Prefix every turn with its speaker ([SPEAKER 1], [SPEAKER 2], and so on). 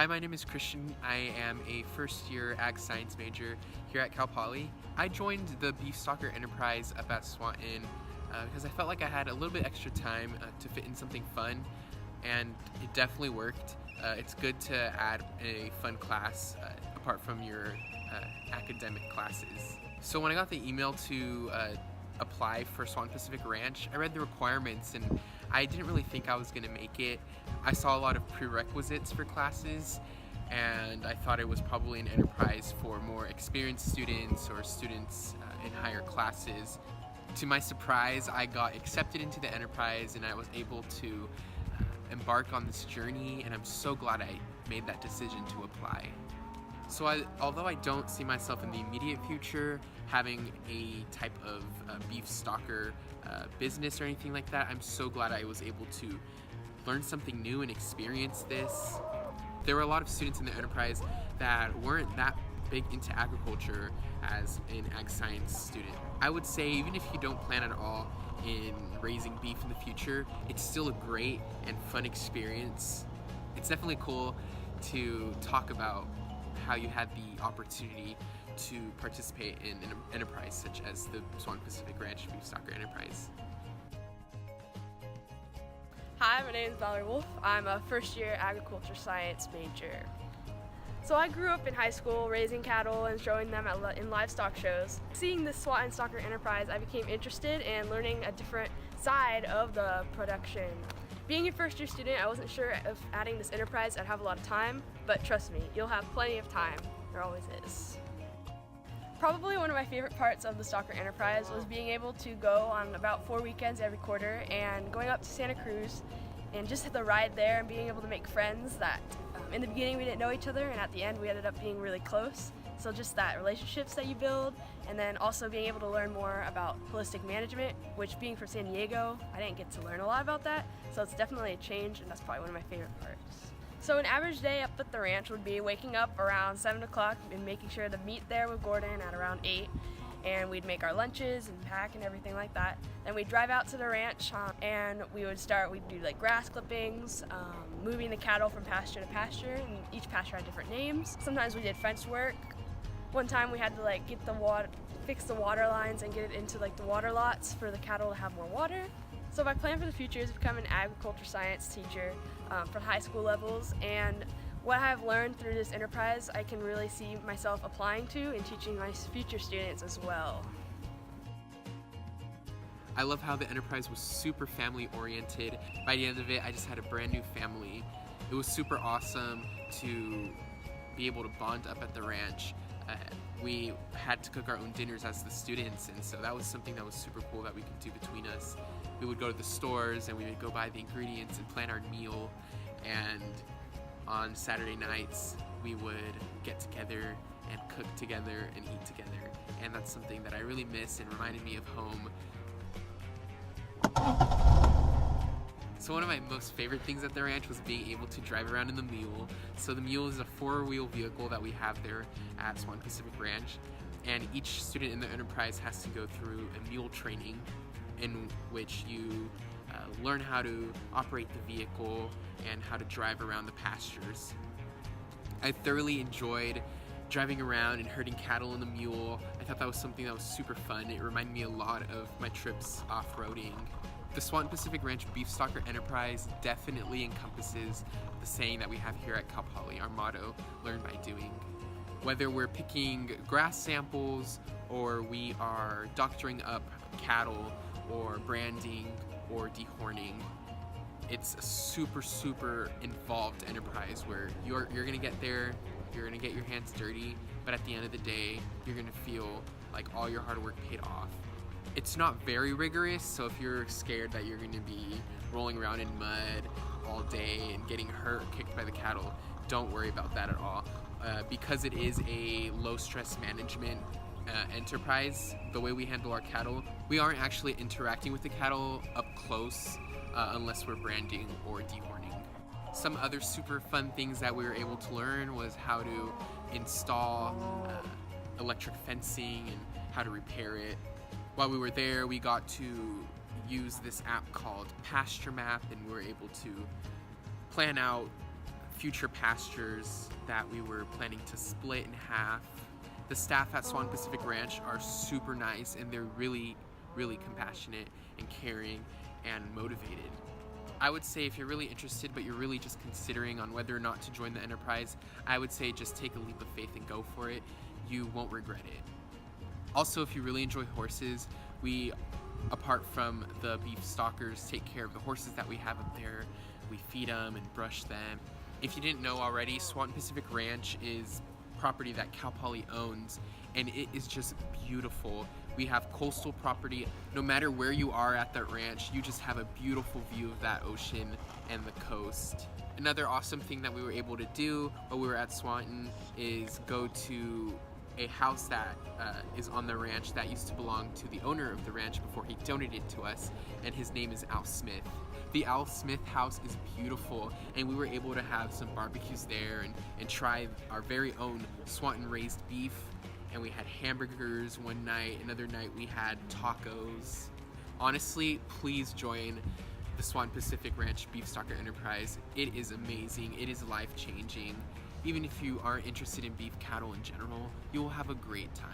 [SPEAKER 1] Hi, my name is Christian. I am a first-year ag science major here at Cal Poly. I joined the Beef Stalker Enterprise up at Swanton because I felt like I had a little bit extra time to fit in something fun, and it definitely worked. It's good to add a fun class apart from your academic classes. So when I got the email to apply for Swanton-Pacific Ranch, I read the requirements and I didn't really think I was going to make it. I saw a lot of prerequisites for classes, and I thought it was probably an enterprise for more experienced students or students in higher classes. To my surprise, I got accepted into the enterprise and I was able to embark on this journey, and I'm so glad I made that decision to apply. So although I don't see myself in the immediate future having a type of beef stalker business or anything like that, I'm so glad I was able to learn something new and experience this. There were a lot of students in the enterprise that weren't that big into agriculture as an ag science student. I would say even if you don't plan at all in raising beef in the future, it's still a great and fun experience. It's definitely cool to talk about how you had the opportunity to participate in an enterprise such as the Swanton-Pacific Ranch Beef Stalker Enterprise.
[SPEAKER 2] Hi, my name is Valerie Wolf. I'm a first-year agriculture science major. So I grew up in high school raising cattle and showing them in livestock shows. Seeing this Swanton Stalker Enterprise, I became interested in learning a different side of the production. Being a first-year student, I wasn't sure if adding this enterprise I'd have a lot of time, but trust me, you'll have plenty of time. There always is. Probably one of my favorite parts of the Stalker Enterprise was being able to go on about 4 weekends every quarter and going up to Santa Cruz and just the ride there and being able to make friends that in the beginning we didn't know each other, and at the end we ended up being really close. So just that relationships that you build, and then also being able to learn more about holistic management, which being from San Diego, I didn't get to learn a lot about that. So it's definitely a change, and that's probably one of my favorite parts. So an average day up at the ranch would be waking up around 7 o'clock and making sure to meet there with Gordon at around 8. And we'd make our lunches and pack and everything like that. Then we'd drive out to the ranch and we'd do like grass clippings, moving the cattle from pasture to pasture, and each pasture had different names. Sometimes we did fence work. One time we had to get the water, fix the water lines and get it into the water lots for the cattle to have more water. So my plan for the future is to become an agriculture science teacher for high school levels, and what I've learned through this enterprise I can really see myself applying to and teaching my future students as well.
[SPEAKER 1] I love how the enterprise was super family oriented. By the end of it, I just had a brand new family. It was super awesome to be able to bond up at the ranch. We had to cook our own dinners as the students, and so that was something that was super cool that we could do between us. We would go to the stores and we would go buy the ingredients and plan our meal, and on Saturday nights we would get together and cook together and eat together, and that's something that I really miss and reminded me of home. So one of my most favorite things at the ranch was being able to drive around in the mule. So the mule is a 4-wheel vehicle that we have there at Swanton-Pacific Ranch, and each student in the enterprise has to go through a mule training in which you learn how to operate the vehicle and how to drive around the pastures. I thoroughly enjoyed driving around and herding cattle in the mule. I thought that was something that was super fun. It reminded me a lot of my trips off-roading. The Swanton-Pacific Ranch Beef Stalker Enterprise definitely encompasses the saying that we have here at Cal Poly, our motto, learn by doing. Whether we're picking grass samples or we are doctoring up cattle or branding or dehorning, it's a super involved enterprise where you're gonna get there, you're gonna get your hands dirty, but at the end of the day, you're gonna feel like all your hard work paid off. It's not very rigorous, so if you're scared that you're gonna be rolling around in mud all day and getting hurt, kicked by the cattle, don't worry about that at all. Because it is a low stress management enterprise, the way we handle our cattle, we aren't actually interacting with the cattle up close unless we're branding or dehorning. Some other super fun things that we were able to learn was how to install electric fencing and how to repair it. While we were there, we got to use this app called Pasture Map, and we were able to plan out future pastures that we were planning to split in half. The staff at Swanton-Pacific Ranch are super nice, and they're really, really compassionate and caring and motivated. I would say if you're really interested but you're really just considering on whether or not to join the enterprise, I would say just take a leap of faith and go for it. You won't regret it. Also, if you really enjoy horses, we, apart from the beef stalkers, take care of the horses that we have up there. We feed them and brush them. If you didn't know already, Swanton-Pacific Ranch is property that Cal Poly owns, and it is just beautiful. We have coastal property. No matter where you are at that ranch, you just have a beautiful view of that ocean and the coast. Another awesome thing that we were able to do while we were at Swanton is go to a house that is on the ranch that used to belong to the owner of the ranch before he donated it to us, and his name is Al Smith. The Al Smith house is beautiful, and we were able to have some barbecues there and try our very own Swanton raised beef, and we had hamburgers one night. Another night we had tacos. Honestly, please join the Swanton-Pacific Ranch Beef Stalker Enterprise. It is amazing. It is life-changing. Even if you aren't interested in beef cattle in general, you will have a great time.